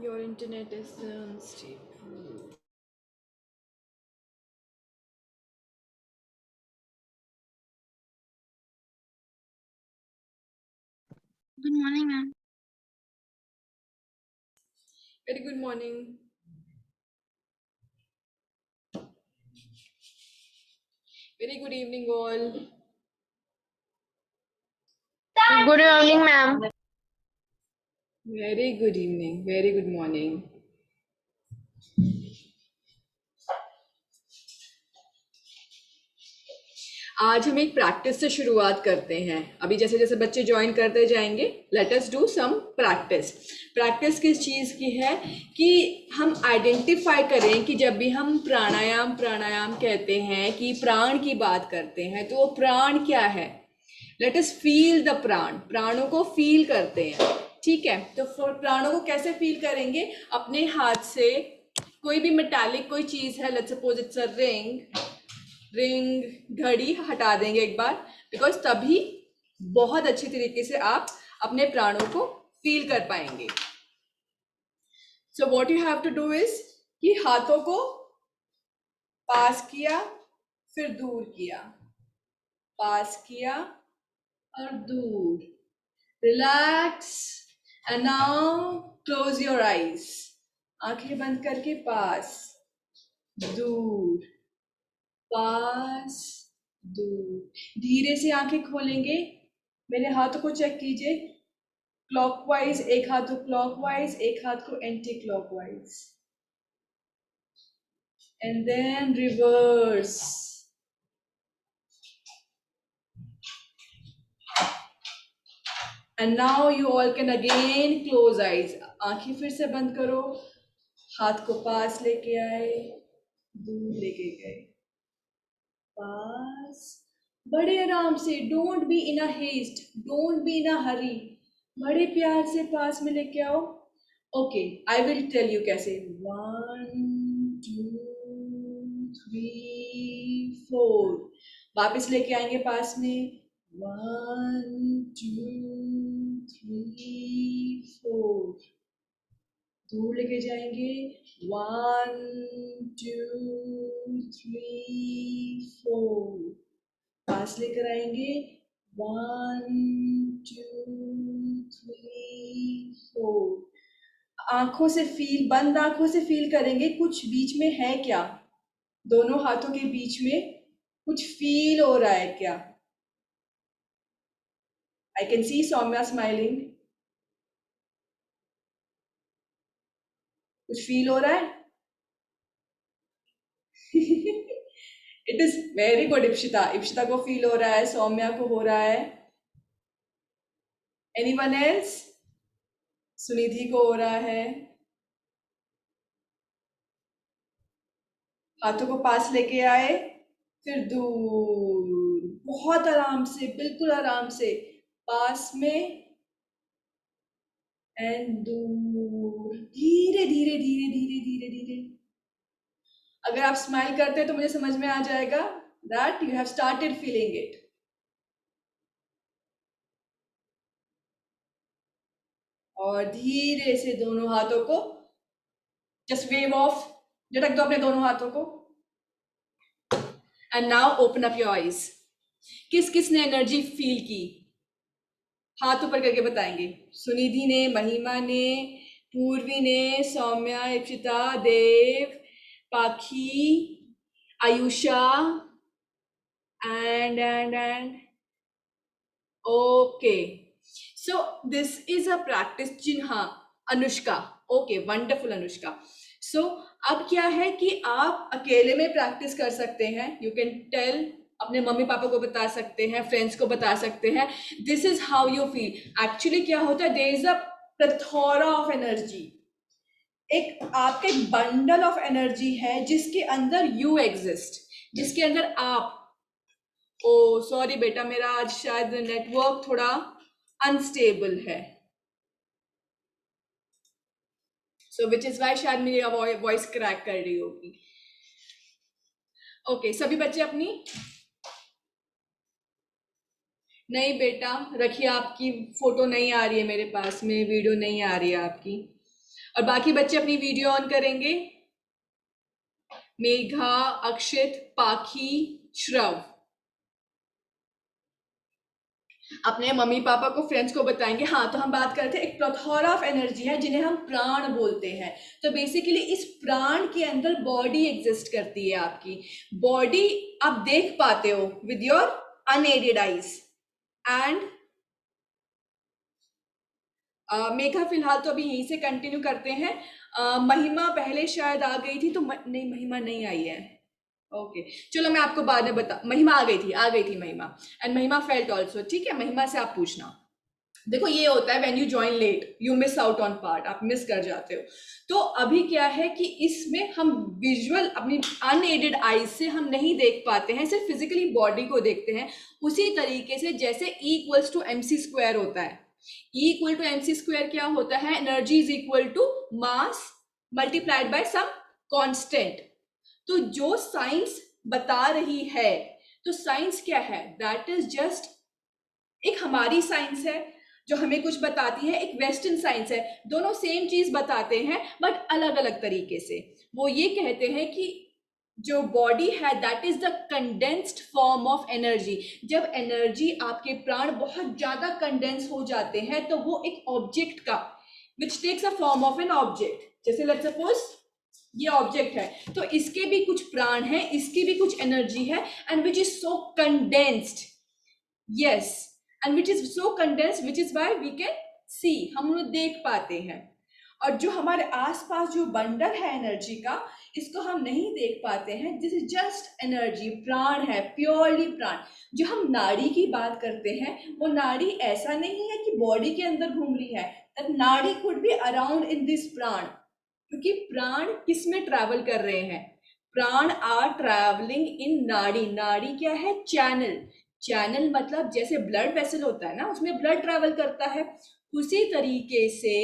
Your internet is unstable. Good morning, ma'am. Very good morning. Very good evening, all. Good evening, ma'am. Very good evening. Very good morning. आज हम एक practice से शुरुआत करते हैं। अभी जैसे जैसे बच्चे ज्वाइन करते जाएंगे, let us do some practice. Practice किस चीज़ की है कि हम आइडेंटिफाई करें कि जब भी हम प्राणायाम प्राणायाम कहते हैं कि प्राण की बात करते हैं, तो वो प्राण क्या है। लेट अस फील द प्राण, प्राणों को फील करते हैं। ठीक है, तो प्राणों को कैसे फील करेंगे? अपने हाथ से कोई भी मेटालिक कोई चीज़ है, let's suppose it's a ring घड़ी हटा देंगे एक बार, बिकॉज तभी बहुत अच्छी तरीके से आप अपने प्राणों को फील कर पाएंगे। So what you have to do is कि हाथों को पास किया, फिर दूर किया, पास किया और दूर, relax and now close your eyes. आंखें बंद करके पास, दूर, पास, दूर। धीरे से आंखें खोलेंगे। मेरे हाथों को चेक कीजिए, क्लॉकवाइज एक हाथ को क्लॉकवाइज, एक हाथ को anti clockwise, and then reverse. And now you all can again close eyes. आंखें फिर से बंद करो, हाथ को पास लेके आए, दूर लेके गए, पास, बड़े आराम से, don't be in a haste, don't be in a hurry, बड़े प्यार से पास में लेके आओ। Okay, I will tell you कैसे। 1 2 3 4, वापस लेके आएंगे पास में। 1 2 3 4, दूर लेके जाएंगे। 1 2 3 4, पास लेकर आएंगे। 1 2 3 4, आंखों से फील, बंद आंखों से फील करेंगे कुछ बीच में है क्या, दोनों हाथों के बीच में कुछ फील हो रहा है क्या। I can see Saumya smiling. कुछ फील हो रहा है? It is very good. Ipshita, Ipshita को फील हो रहा है, सौम्या को हो रहा है। Anyone else? सुनिधि को हो रहा है। हाथों को पास लेके आए, फिर दूर, बहुत आराम से, बिल्कुल आराम से, पास में एंड दूर, धीरे धीरे धीरे धीरे धीरे धीरे। अगर आप स्माइल करते हैं तो मुझे समझ में आ जाएगा that you have started feeling it. और धीरे से दोनों हाथों को जस्ट वेव ऑफ, झटक दो अपने दोनों हाथों को। And now open up your eyes. किस किस ने एनर्जी फील की? हाथ ऊपर करके बताएंगे। सुनिधि ने, महिमा ने, पूर्वी ने, सौम्या, इप्सिता, देव, पाखी, Ayusha, and okay, so this is a practice। जी हाँ, अनुष्का, ओके, वंडरफुल अनुष्का। सो अब क्या है कि आप अकेले में प्रैक्टिस कर सकते हैं। यू कैन टेल, अपने मम्मी पापा को बता सकते हैं, फ्रेंड्स को बता सकते हैं। This is how you feel. Actually क्या होता है, there is a plethora of energy. एक आपका एक बंडल ऑफ एनर्जी है जिसके अंदर यू एग्जिस्ट, जिसके अंदर आप। ओ सॉरी बेटा, मेरा आज शायद नेटवर्क थोड़ा अनस्टेबल है, सो विच इज वाई शायद मेरी वॉइस क्रैक कर रही होगी। ओके, सभी बच्चे अपनी, नहीं बेटा रखिए, आपकी फोटो नहीं आ रही है मेरे पास में, वीडियो नहीं आ रही है आपकी। और बाकी बच्चे अपनी वीडियो ऑन करेंगे। मेघा, अक्षित, पाखी, श्रव अपने मम्मी पापा को, फ्रेंड्स को बताएंगे। हाँ, तो हम बात करते हैं, एक प्लेथोरा ऑफ एनर्जी है जिन्हें हम प्राण बोलते हैं। तो बेसिकली इस प्राण के अंदर बॉडी एग्जिस्ट करती है। आपकी बॉडी आप देख पाते हो with your unaided eyes. And Megha फिलहाल तो अभी यहीं से कंटिन्यू करते हैं। महिमा पहले शायद आ गई थी, तो नहीं, महिमा नहीं आई है। ओके, चलो मैं आपको बाद में बता। महिमा आ गई थी महिमा। एंड महिमा फेल्ट ऑल्सो। ठीक है, महिमा से आप पूछना। देखो ये होता है when you join let you miss out on part, आप मिस कर जाते हो। तो अभी क्या है कि इसमें हम विजुअल अपनी अनएडेड आईज से हम नहीं देख पाते हैं, सिर्फ फिजिकली बॉडी को देखते हैं। उसी तरीके से जैसे E equals to MC square होता है। E equal to MC square क्या होता है? Energy is equal to mass multiplied by some constant. तो जो साइंस बता रही है, तो साइंस क्या है? दैट इज जस्ट एक हमारी साइंस है जो हमें कुछ बताती है, एक वेस्टर्न साइंस है। दोनों सेम चीज बताते हैं बट अलग अलग तरीके से। वो ये कहते हैं कि जो बॉडी है that is the condensed form of energy. जब एनर्जी, आपके प्राण बहुत ज्यादा कंडेंस हो जाते हैं तो वो एक ऑब्जेक्ट का which takes a form of an object, जैसे लेट्स सपोज ये ऑब्जेक्ट है, तो इसके भी कुछ प्राण है, इसकी भी कुछ एनर्जी है, and which is so condensed, yes, and which is so condensed which is why we can see, हम लोग देख पाते हैं। और जो हमारे आसपास जो बंडल है एनर्जी का, इसको हम नहीं देख पाते हैं। दिस इज जस्ट एनर्जी, प्राण है, प्योरली प्राण। जो हम नाड़ी की बात करते हैं, वो नाड़ी ऐसा नहीं है कि बॉडी के अंदर घूम रही है, दैट नाड़ी could be around in this प्राण। क्योंकि प्राण किस में ट्रैवल कर रहे हैं? प्राण आर ट्रैवलिंग इन नाड़ी। नाड़ी क्या है? चैनल। चैनल मतलब जैसे ब्लड वेसल होता है ना, उसमें ब्लड ट्रैवल करता है, उसी तरीके से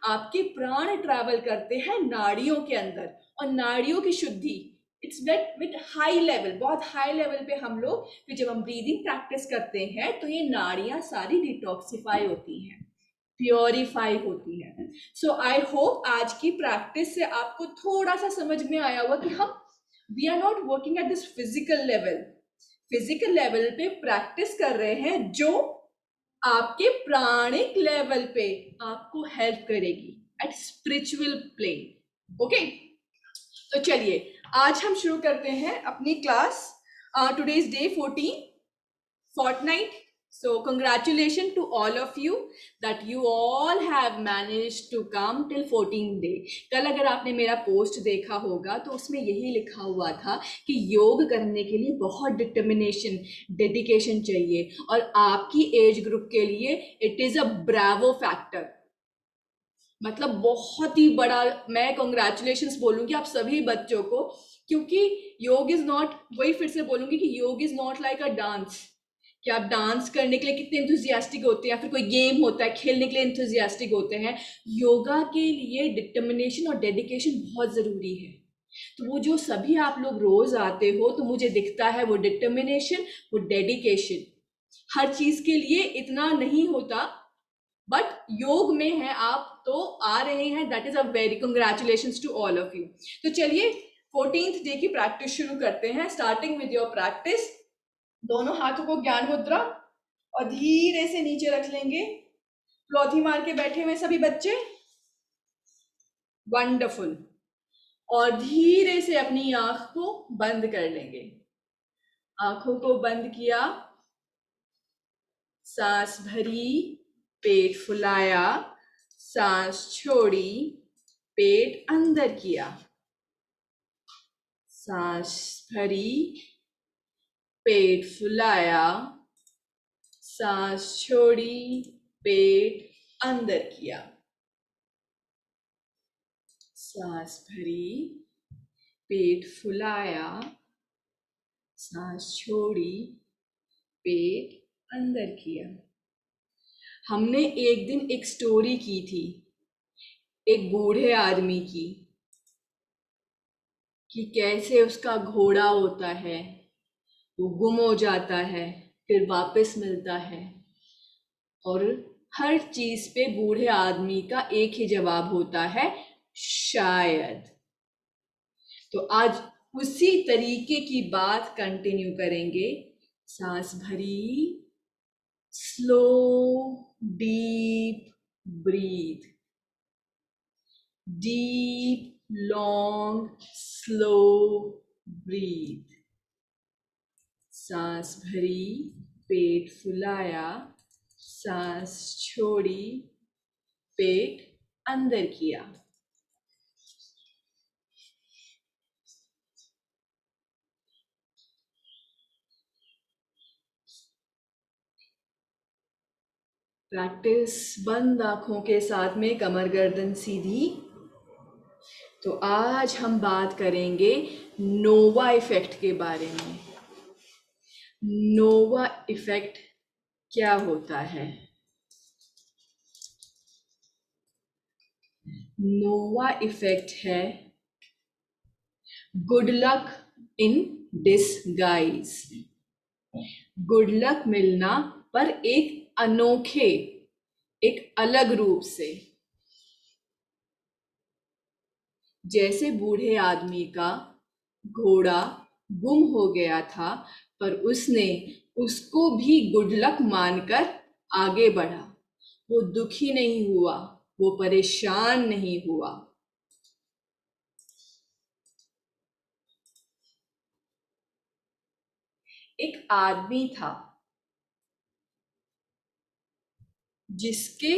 आपके प्राण ट्रैवल करते हैं नाड़ियों के अंदर। और नाड़ियों की शुद्धि इट्स विद हाई लेवल, बहुत हाई लेवल पे हम लोग फिर जब हम ब्रीदिंग प्रैक्टिस करते हैं तो ये नाड़ियां सारी डिटॉक्सिफाई होती हैं, प्योरीफाई होती है। सो आई होप आज की प्रैक्टिस से आपको थोड़ा सा समझ में आया होगा कि हम we are not working at this physical level. Physical level पे प्रैक्टिस कर रहे हैं जो आपके प्राणिक लेवल पे आपको हेल्प करेगी एट स्पिरिचुअल प्लेन। ओके, तो चलिए आज हम शुरू करते हैं अपनी class. Today is day 14 fortnight. So congratulations to all of you that you all have managed to come till 14th day. कल अगर आपने मेरा पोस्ट देखा होगा तो उसमें यही लिखा हुआ था कि योग करने के लिए बहुत डिटर्मिनेशन, डेडिकेशन चाहिए, और आपकी एज ग्रुप के लिए it is a Bravo factor. मतलब बहुत ही बड़ा मैं कॉन्ग्रेचुलेशंस बोलूंगी आप सभी बच्चों को, क्योंकि योग इज नॉट, वही फिर से बोलूंगी कि योग is not like a dance कि आप डांस करने के लिए कितने इंथुजियास्टिक होते हैं, या फिर कोई गेम होता है खेलने के लिए इंथुजियास्टिक होते हैं। योगा के लिए डिटर्मिनेशन और डेडिकेशन बहुत ज़रूरी है। तो वो जो सभी आप लोग रोज आते हो तो मुझे दिखता है वो डिटर्मिनेशन, वो डेडिकेशन। हर चीज़ के लिए इतना नहीं होता, बट योग में है आप तो आ रहे हैं, that is a very congratulations to all of you. तो चलिए 14th डे की प्रैक्टिस शुरू करते हैं, स्टार्टिंग विद योर प्रैक्टिस। दोनों हाथों को ज्ञान मुद्रा और धीरे से नीचे रख लेंगे। क्लॉथी मार के बैठे हुए सभी बच्चे, वंडरफुल। और धीरे से अपनी आंख को बंद कर लेंगे। आंखों को बंद किया, सांस भरी, पेट फुलाया, सांस छोड़ी, पेट अंदर किया, सांस भरी, पेट फुलाया, सांस छोड़ी, पेट अंदर किया, सांस भरी, पेट फुलाया, सांस छोड़ी, पेट अंदर किया। हमने एक दिन एक स्टोरी की थी एक बूढ़े आदमी की, कि कैसे उसका घोड़ा होता है, वो गुम हो जाता है, फिर वापस मिलता है, और हर चीज पे बूढ़े आदमी का एक ही जवाब होता है, शायद। तो आज उसी तरीके की बात कंटिन्यू करेंगे। सांस भरी, slow deep breath, deep long slow breath. सांस भरी, पेट फुलाया, सांस छोड़ी, पेट अंदर किया। प्रैक्टिस बंद आंखों के साथ में, कमर गर्दन सीधी। तो आज हम बात करेंगे नोवा इफेक्ट के बारे में। नोवा इफेक्ट क्या होता है? नोवा इफेक्ट है गुड लक इन डिसगाइज। गुड लक मिलना पर एक अनोखे, एक अलग रूप से। जैसे बूढ़े आदमी का घोड़ा गुम हो गया था, पर उसने उसको भी गुड लक मानकर आगे बढ़ा। वो दुखी नहीं हुआ, वो परेशान नहीं हुआ। एक आदमी था जिसके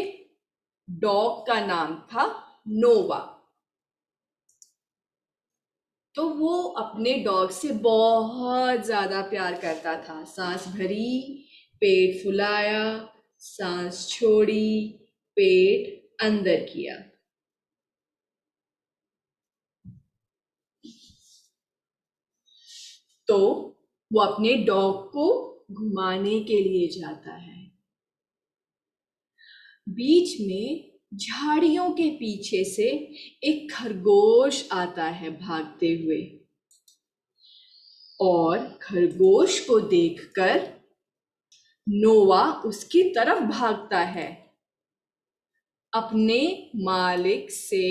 डॉग का नाम था नोवा। तो वो अपने डॉग से बहुत ज्यादा प्यार करता था। सांस भरी, पेट फुलाया, सांस छोड़ी, पेट अंदर किया। तो वो अपने डॉग को घुमाने के लिए जाता है। बीच में झाड़ियों के पीछे से एक खरगोश आता है भागते हुए, और खरगोश को देखकर नोवा उसकी तरफ भागता है, अपने मालिक से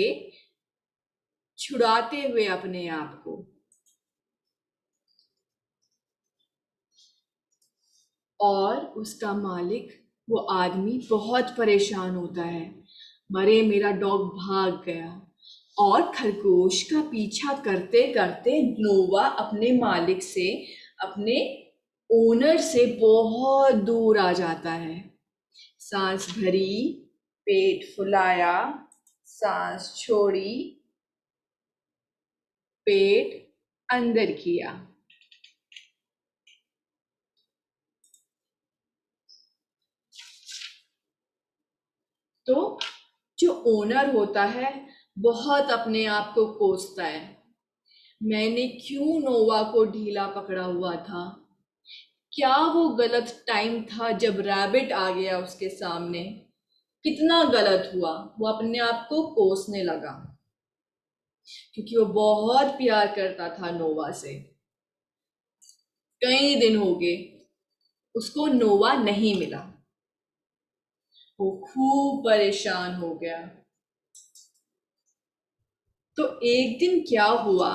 छुड़ाते हुए अपने आप को। और उसका मालिक, वो आदमी बहुत परेशान होता है। मरे, मेरा डॉग भाग गया। और खरगोश का पीछा करते करते नोवा अपने मालिक से, अपने ओनर से बहुत दूर आ जाता है। सांस भरी, पेट फुलाया, सांस छोड़ी, पेट अंदर किया। तो जो ओनर होता है बहुत अपने आप को कोसता है। मैंने क्यों नोवा को ढीला पकड़ा हुआ था? क्या वो गलत टाइम था जब रैबिट आ गया उसके सामने? कितना गलत हुआ। वो अपने आप को कोसने लगा, क्योंकि वो बहुत प्यार करता था नोवा से। कई दिन हो गए उसको नोवा नहीं मिला। वो खूब परेशान हो गया। तो एक दिन क्या हुआ,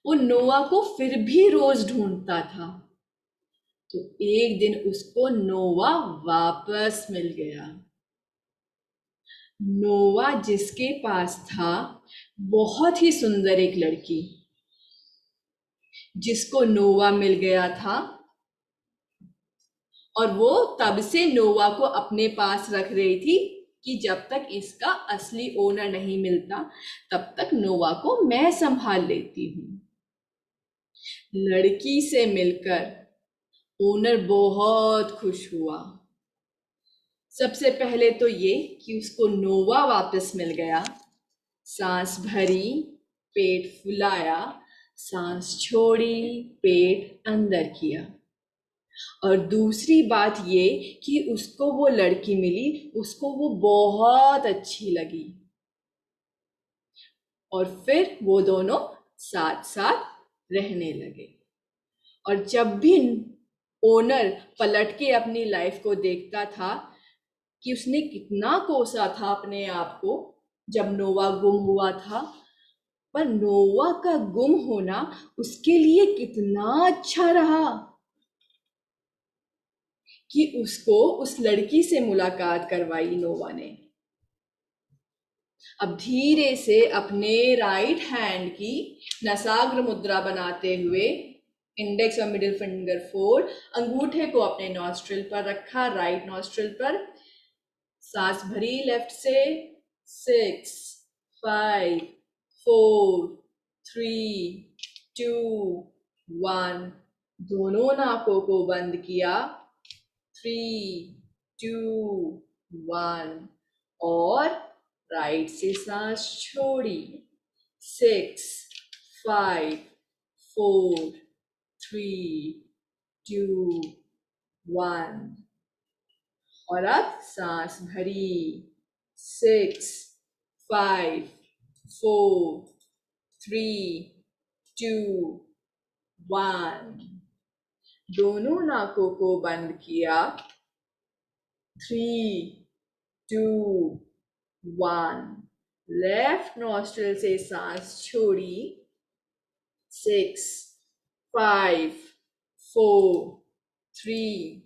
वो नोवा को फिर भी रोज ढूंढता था। तो एक दिन उसको नोवा वापस मिल गया। नोवा जिसके पास था, बहुत ही सुंदर एक लड़की, जिसको नोवा मिल गया था, और वो तब से नोवा को अपने पास रख रही थी कि जब तक इसका असली ओनर नहीं मिलता तब तक नोवा को मैं संभाल लेती हूँ। लड़की से मिलकर ओनर बहुत खुश हुआ। सबसे पहले तो ये कि उसको नोवा वापस मिल गया। सांस भरी, पेट फुलाया, सांस छोड़ी, पेट अंदर किया। और दूसरी बात ये कि उसको वो लड़की मिली, उसको वो बहुत अच्छी लगी, और फिर वो दोनों साथ साथ रहने लगे। और जब भी ओनर पलट के अपनी लाइफ को देखता था कि उसने कितना कोसा था अपने आप को, जब नोवा गुम हुआ था। पर नोवा का गुम होना उसके लिए कितना अच्छा रहा कि उसको उस लड़की से मुलाकात करवाई नोवा ने। अब धीरे से अपने राइट हैंड की नसाग्र मुद्रा बनाते हुए इंडेक्स और मिडिल फिंगर 4 अंगूठे को अपने नॉस्ट्रिल पर रखा, राइट नॉस्ट्रिल पर। सांस भरी लेफ्ट से। 6, 5, 4, 3, 2, 1। दोनों नाकों को बंद किया। 3, 2, 1 और राइट से सांस छोड़ी। 6, 5, 4, 3, 2, 1 और अब सांस भरी। 6, 5, 4, 3, 2, 1। दोनों नाकों को बंद किया। 3, 2, 1। लेफ्ट नॉस्ट्रिल से सांस छोड़ी। 6, 5, 4, 3,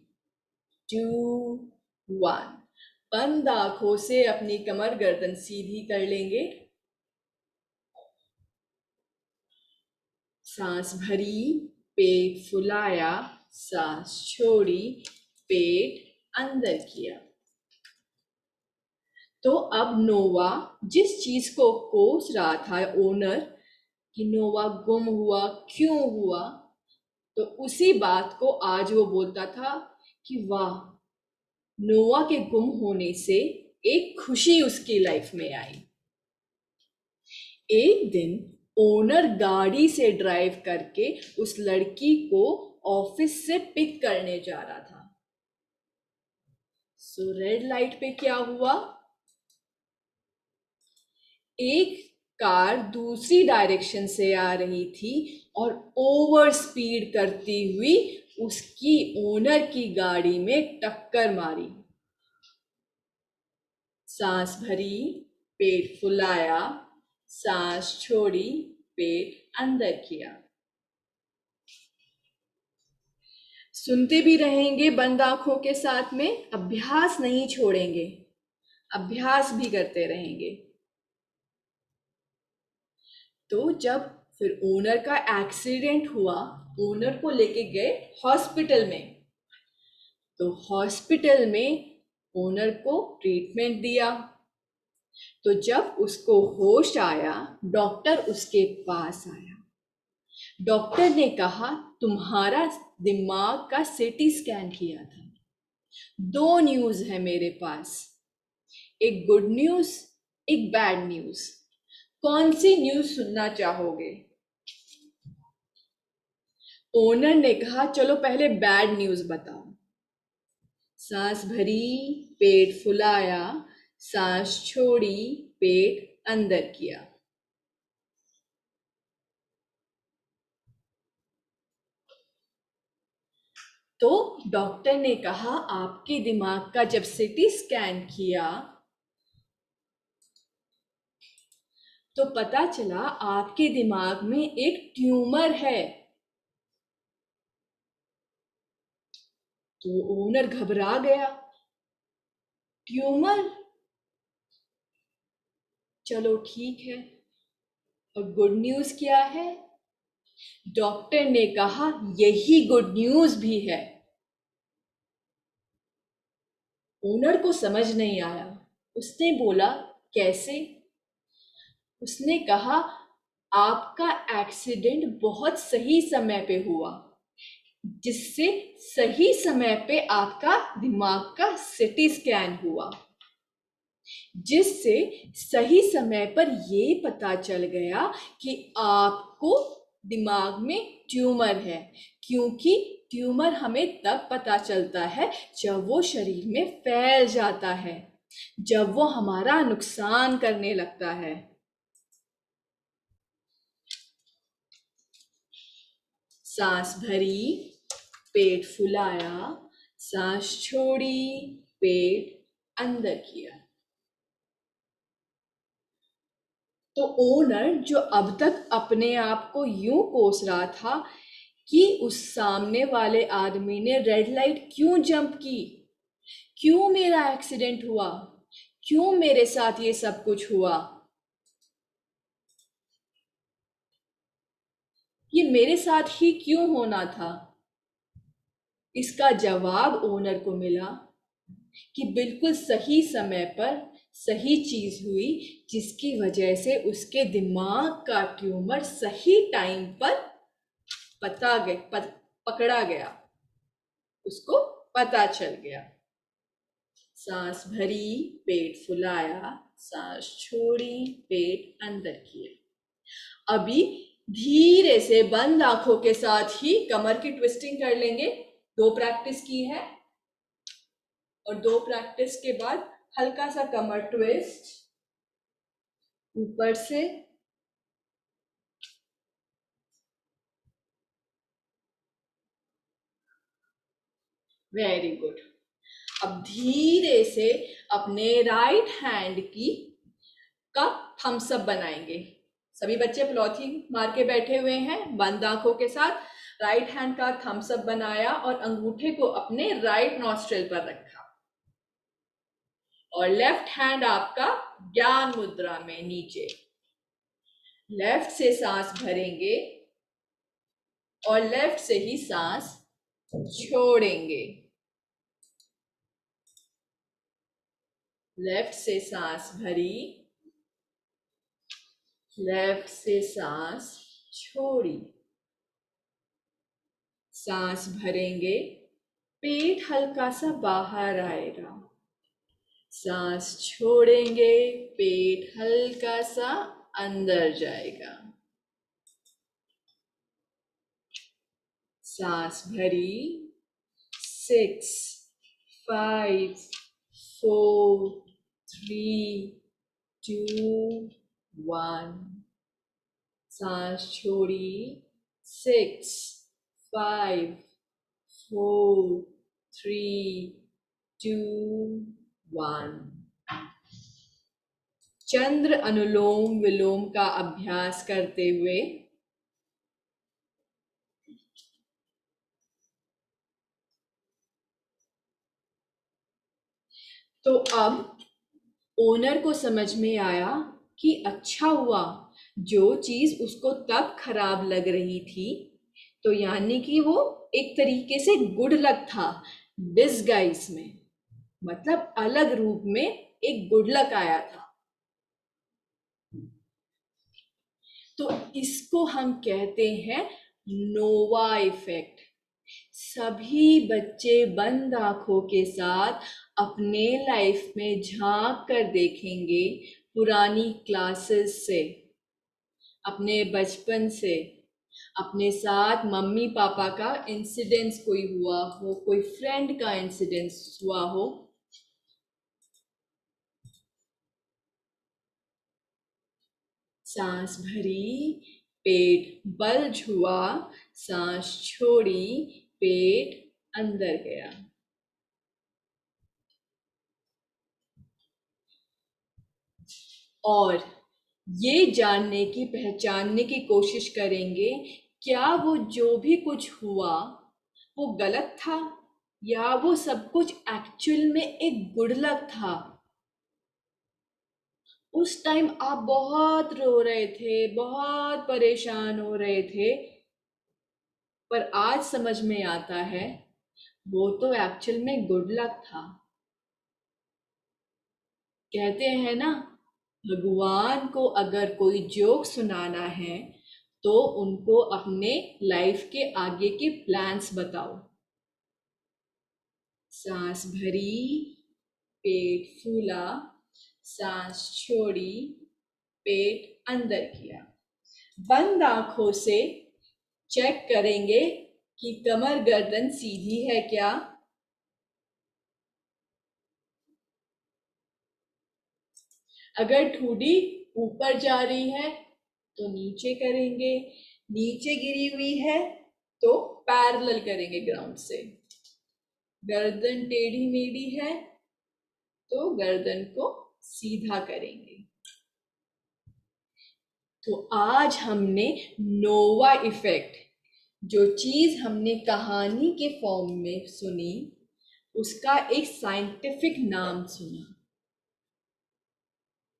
2, 1। बंद आंखों से अपनी कमर गर्दन सीधी कर लेंगे। सांस भरी, पेट फुलाया, सांस छोड़ी, पेट अंदर किया। तो अब नोवा जिस चीज को कोस रहा था ओनर कि नोवा गुम हुआ, क्यों हुआ, तो उसी बात को आज वो बोलता था कि वाह, नोवा के गुम होने से एक खुशी उसकी लाइफ में आई। एक दिन ओनर गाड़ी से ड्राइव करके उस लड़की को ऑफिस से पिक करने जा रहा था। सो रेड लाइट पे क्या हुआ? एक कार दूसरी डायरेक्शन से आ रही थी और ओवर स्पीड करती हुई उसकी ओनर की गाड़ी में टक्कर मारी। सांस भरी, पेट फुलाया, सांस छोड़ी, पेट अंदर किया। सुनते भी रहेंगे बंद आंखों के साथ में, अभ्यास नहीं छोड़ेंगे, अभ्यास भी करते रहेंगे। तो जब फिर ओनर का एक्सीडेंट हुआ, ओनर को लेके गए हॉस्पिटल में। तो हॉस्पिटल में ओनर को ट्रीटमेंट दिया। तो जब उसको होश आया, डॉक्टर उसके पास आया। डॉक्टर ने कहा तुम्हारा दिमाग का सीटी स्कैन किया था। दो न्यूज है मेरे पास, एक गुड न्यूज, एक बैड न्यूज। कौन सी न्यूज सुनना चाहोगे? ओनर ने कहा चलो पहले बैड न्यूज बताओ। सांस भरी, पेट फुलाया, सांस छोड़ी, पेट अंदर किया। तो डॉक्टर ने कहा आपके दिमाग का जब सीटी स्कैन किया तो पता चला आपके दिमाग में एक ट्यूमर है। तो ओनर घबरा गया। ट्यूमर? चलो ठीक है। और गुड न्यूज क्या है? डॉक्टर ने कहा यही गुड न्यूज भी है। ओनर को समझ नहीं आया। उसने बोला कैसे? उसने कहा आपका एक्सीडेंट बहुत सही समय पे हुआ, जिससे सही समय पे आपका दिमाग का सीटी स्कैन हुआ, जिससे सही समय पर ये पता चल गया कि आपको दिमाग में ट्यूमर है। क्योंकि ट्यूमर हमें तब पता चलता है जब वो शरीर में फैल जाता है, जब वो हमारा नुकसान करने लगता है। सांस भरी, पेट फुलाया, सांस छोड़ी, पेट अंदर किया। तो ओनर जो अब तक अपने आप को यूं कोस रहा था कि उस सामने वाले आदमी ने रेड लाइट क्यों जंप की, क्यों मेरा एक्सीडेंट हुआ, क्यों मेरे साथ ये सब कुछ हुआ, ये मेरे साथ ही क्यों होना था, इसका जवाब ओनर को मिला कि बिल्कुल सही समय पर सही चीज हुई, जिसकी वजह से उसके दिमाग का ट्यूमर सही टाइम पर पकड़ा गया, उसको पता चल गया। सांस भरी, पेट फुलाया, सांस छोड़ी, पेट अंदर किया। अभी धीरे से बंद आंखों के साथ ही कमर की ट्विस्टिंग कर लेंगे। 2 प्रैक्टिस की है और 2 प्रैक्टिस के बाद हल्का सा कमर ट्विस्ट ऊपर से, वेरी गुड। अब धीरे से अपने राइट हैंड की का थम्स अप बनाएंगे। सभी बच्चे प्लॉथी मार के बैठे हुए हैं, बंद आंखों के साथ राइट हैंड का थम्स अप बनाया और अंगूठे को अपने राइट नॉस्ट्रिल पर रखा और लेफ्ट हैंड आपका ज्ञान मुद्रा में नीचे। लेफ्ट से सांस भरेंगे और लेफ्ट से ही सांस छोड़ेंगे। लेफ्ट से सांस भरी, लेफ्ट से सांस छोड़ी। सांस भरेंगे, पेट हल्का सा बाहर आएगा। सांस छोड़ेंगे, पेट हल्का सा अंदर जाएगा। सांस भरी, 6, 5, 4, 3, 2, 1। सांस छोड़ी, 6, 5, 4, 3, 2, 1। चंद्र अनुलोम विलोम का अभ्यास करते हुए तो अब ओनर को समझ में आया कि अच्छा हुआ, जो चीज उसको तब खराब लग रही थी, तो यानी कि वो एक तरीके से गुड लक था, डिसगाइज में, मतलब अलग रूप में एक गुड लक आया था। तो इसको हम कहते हैं नोवा इफेक्ट। सभी बच्चे बंद आंखों के साथ अपने लाइफ में झांक कर देखेंगे, पुरानी क्लासेस से, अपने बचपन से, अपने साथ मम्मी पापा का इंसिडेंस कोई हुआ हो, कोई फ्रेंड का इंसिडेंस हुआ हो। सांस भरी, पेट बल्ज हुआ, सांस छोड़ी, पेट अंदर गया। और ये जानने की, पहचानने की कोशिश करेंगे, क्या वो जो भी कुछ हुआ वो गलत था या वो सब कुछ एक्चुअल में एक गुड लक था। उस टाइम आप बहुत रो रहे थे, बहुत परेशान हो रहे थे, पर आज समझ में आता है वो तो एक्चुअल में गुड लक था। कहते हैं ना, भगवान को अगर कोई जोक सुनाना है तो उनको अपने लाइफ के आगे के प्लान्स बताओ। सांस भरी, पेट फूला, सांस छोड़ी, पेट अंदर किया। बंद आंखों से चेक करेंगे कि कमर गर्दन सीधी है क्या। अगर ठुडी ऊपर जा रही है तो नीचे करेंगे, नीचे गिरी हुई है तो पैरेलल करेंगे ग्राउंड से। गर्दन टेढ़ी मेढ़ी है तो गर्दन को सीधा करेंगे। तो आज हमने नोवा इफेक्ट, जो चीज हमने कहानी के फॉर्म में सुनी, उसका एक साइंटिफिक नाम सुना।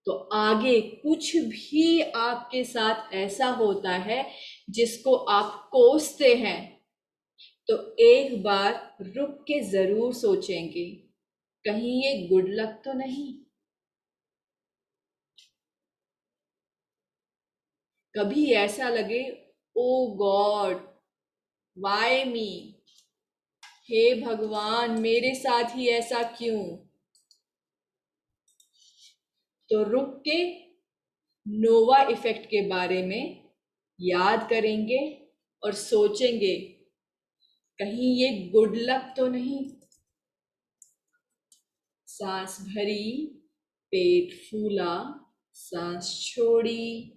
तो आगे कुछ भी आपके साथ ऐसा होता है जिसको आप कोसते हैं, तो एक बार रुक के जरूर सोचेंगे, कहीं ये गुड लक तो नहीं। कभी ऐसा लगे, ओ गॉड वाई मी, हे भगवान मेरे साथ ही ऐसा क्यों, तो रुक के नोवा इफेक्ट के बारे में याद करेंगे और सोचेंगे, कहीं ये गुड लक तो नहीं। सांस भरी, पेट फूला, सांस छोड़ी,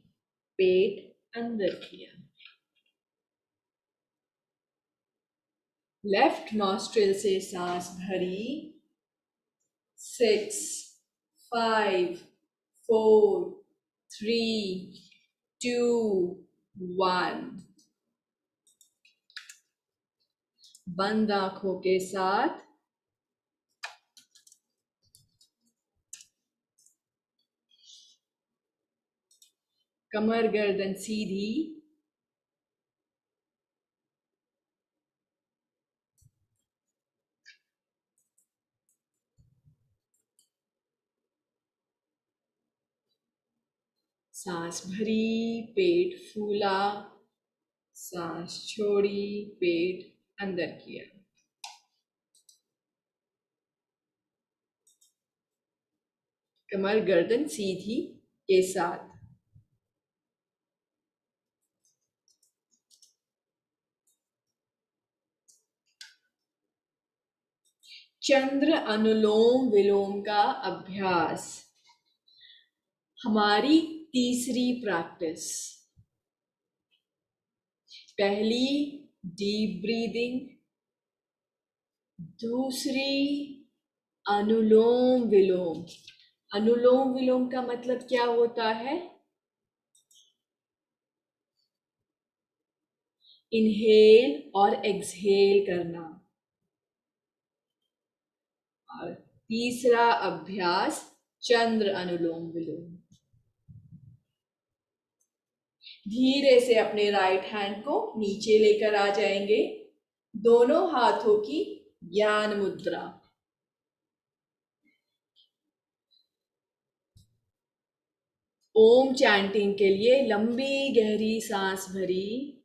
पेट अंदर किया। लेफ्ट नॉस्ट्रिल से सांस भरी, 6, 5, 4, 3, 2, 1। बंद आंखों के साथ कमर गर्दन सीधी, सांस भरी, पेट फूला, सांस छोड़ी, पेट अंदर किया। कमर गर्दन सीधी के साथ। चंद्र अनुलोम विलोम का अभ्यास, हमारी तीसरी प्रैक्टिस। पहली डीप ब्रीदिंग, दूसरी अनुलोम विलोम। अनुलोम विलोम का मतलब क्या होता है? इनहेल और एक्सहेल करना। और तीसरा अभ्यास चंद्र अनुलोम विलोम। धीरे से अपने राइट हैंड को नीचे लेकर आ जाएंगे, दोनों हाथों की ज्ञान मुद्रा। ओम चैंटिंग के लिए लंबी गहरी सांस भरी,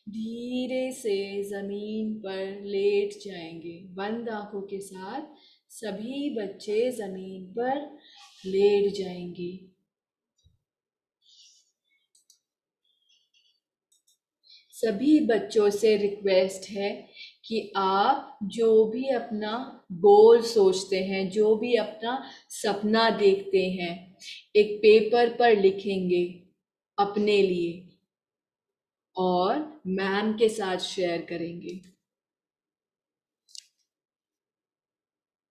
धीरे से जमीन पर लेट जाएंगे, बंद आंखों के साथ सभी बच्चे जमीन पर लेट जाएंगे। सभी बच्चों से रिक्वेस्ट है कि आप जो भी अपना गोल सोचते हैं, जो भी अपना सपना देखते हैं, एक पेपर पर लिखेंगे अपने लिए और मैम के साथ शेयर करेंगे।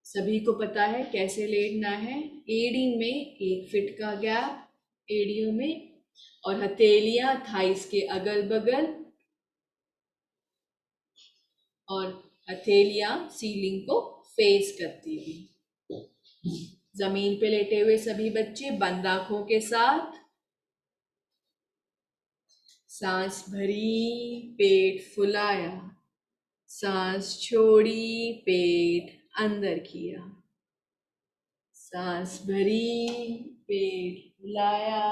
सभी को पता है कैसे लेटना है। एड़ी में 1 फीट का गैप, एड़ियों में, और हथेलियां थाइस के अगल बगल, और हथेलियां सीलिंग को फेस करती हुई। जमीन पे लेटे हुए सभी बच्चे बंद आंखों के साथ सांस भरी, पेट फुलाया, सांस छोड़ी, पेट अंदर किया, सांस भरी, पेट फुलाया,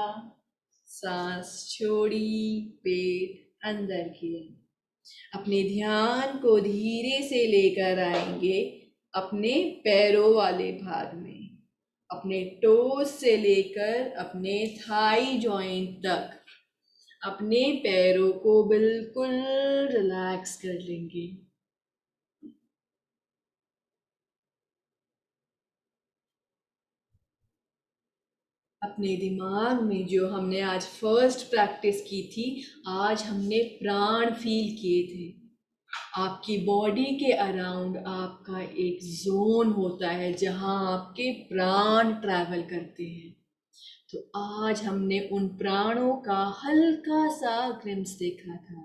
सांस छोड़ी, पेट अंदर किया। अपने ध्यान को धीरे से लेकर आएंगे अपने पैरों वाले भाग में, अपने टोस से लेकर अपने थाई जॉइंट तक अपने पैरों को बिल्कुल रिलैक्स कर लेंगे। अपने दिमाग में जो हमने आज फर्स्ट प्रैक्टिस की थी, आज हमने प्राण फील किए थे। आपकी बॉडी के अराउंड आपका एक जोन होता है जहां आपके प्राण ट्रैवल करते हैं। तो आज हमने उन प्राणों का हल्का सा ग्लिम्स देखा था।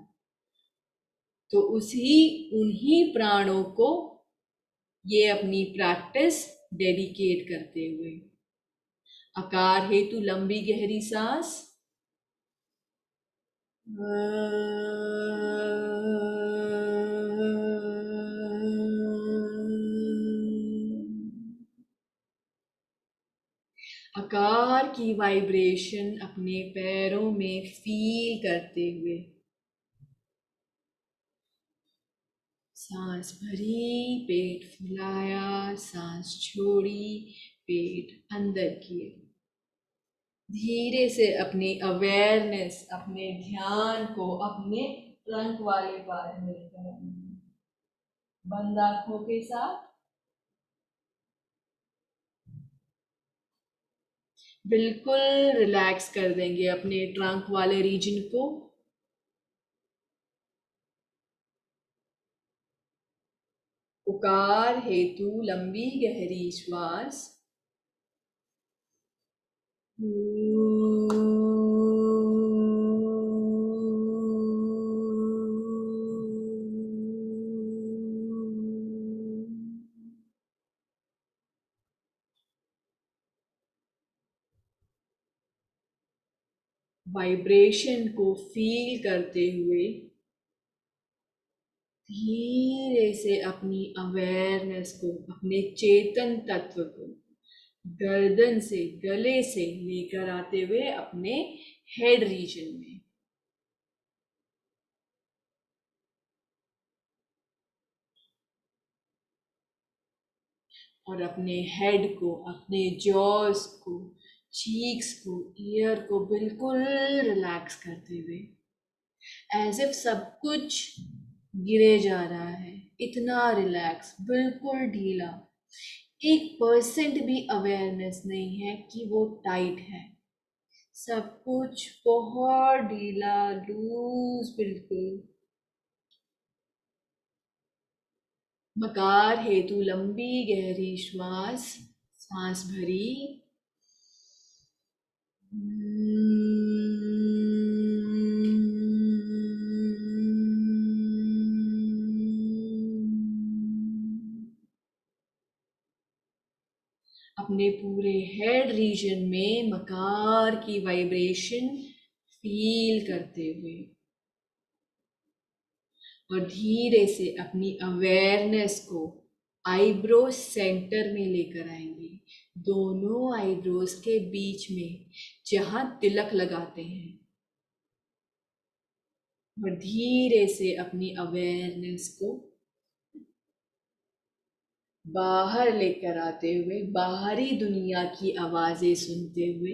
तो उन्हीं प्राणों को ये अपनी प्रैक्टिस डेडिकेट करते हुए आकार हेतु लंबी गहरी सांस, आकार की वाइब्रेशन अपने पैरों में फील करते हुए सांस भरी, पेट फुलाया, सांस छोड़ी, पेट अंदर किए। धीरे से अपनी अवेयरनेस, अपने ध्यान को अपने ट्रंक वाले बार में लेकर आएंगे। बंद आंखों के साथ बिल्कुल रिलैक्स कर देंगे अपने ट्रंक वाले रीजन को। उकार हेतु लंबी गहरी श्वास, वाइब्रेशन को फील करते हुए धीरे से अपनी अवेयरनेस को, अपने चेतन तत्व को गर्दन से, गले से लेकर आते हुए अपने हेड रीजन में। और अपने हेड को, अपने जॉस को, चीक्स को, ईयर को बिल्कुल रिलैक्स करते हुए एज इफ सब कुछ गिरे जा रहा है, इतना रिलैक्स, बिल्कुल ढीला, 1% भी अवेयरनेस नहीं है कि वो टाइट है। सब कुछ बहुत ढीला, लूज, बिल्कुल। मकार हेतु लंबी गहरी श्वास, सांस भरी, अपने पूरे हेड रीजन में मकार की वाइब्रेशन फील करते हुए और धीरे से अपनी अवेयरनेस को आईब्रो सेंटर में लेकर आएंगे, दोनों आईब्रोज के बीच में जहां तिलक लगाते हैं। और धीरे से अपनी अवेयरनेस को बाहर लेकर आते हुए, बाहरी दुनिया की आवाजें सुनते हुए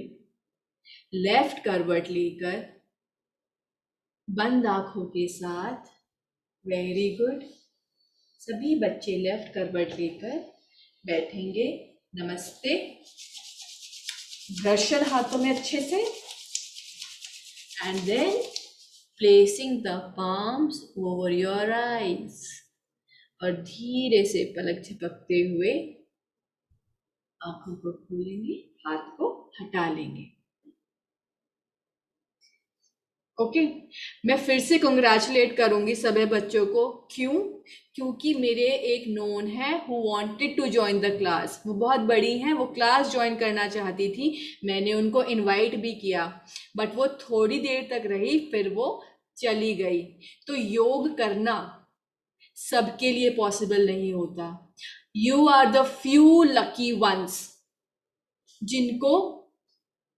लेफ्ट करवट लेकर बंद आंखों के साथ, वेरी गुड, सभी बच्चे लेफ्ट करवट लेकर बैठेंगे। नमस्ते, घर्षण हाथों में अच्छे से, and then placing the palms over your eyes, और धीरे से पलक झपकते हुए आंखों को खोलेंगे, हाथ को हटा लेंगे। ओके, मैं फिर से कंग्रेचुलेट करूंगी सभी बच्चों को। क्यों? क्योंकि मेरे एक नोन है who wanted to join the class, वो बहुत बड़ी हैं, वो क्लास ज्वाइन करना चाहती थी, मैंने उनको इनवाइट भी किया, बट वो थोड़ी देर तक रही, फिर वो चली गई। तो योग करना सबके लिए पॉसिबल नहीं होता। You are the few lucky ones जिनको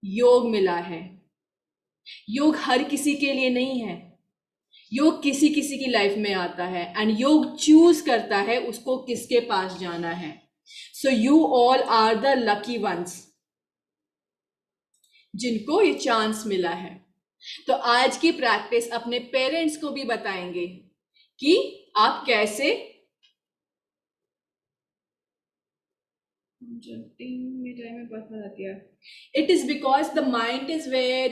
योग मिला है। योग हर किसी के लिए नहीं है, योग किसी किसी की लाइफ में आता है, एंड योग चूज करता है उसको किसके पास जाना है। So you all are the lucky ones जिनको ये चांस मिला है। तो आज की प्रैक्टिस अपने पेरेंट्स को भी बताएंगे कि आप कैसे it is because the mind is where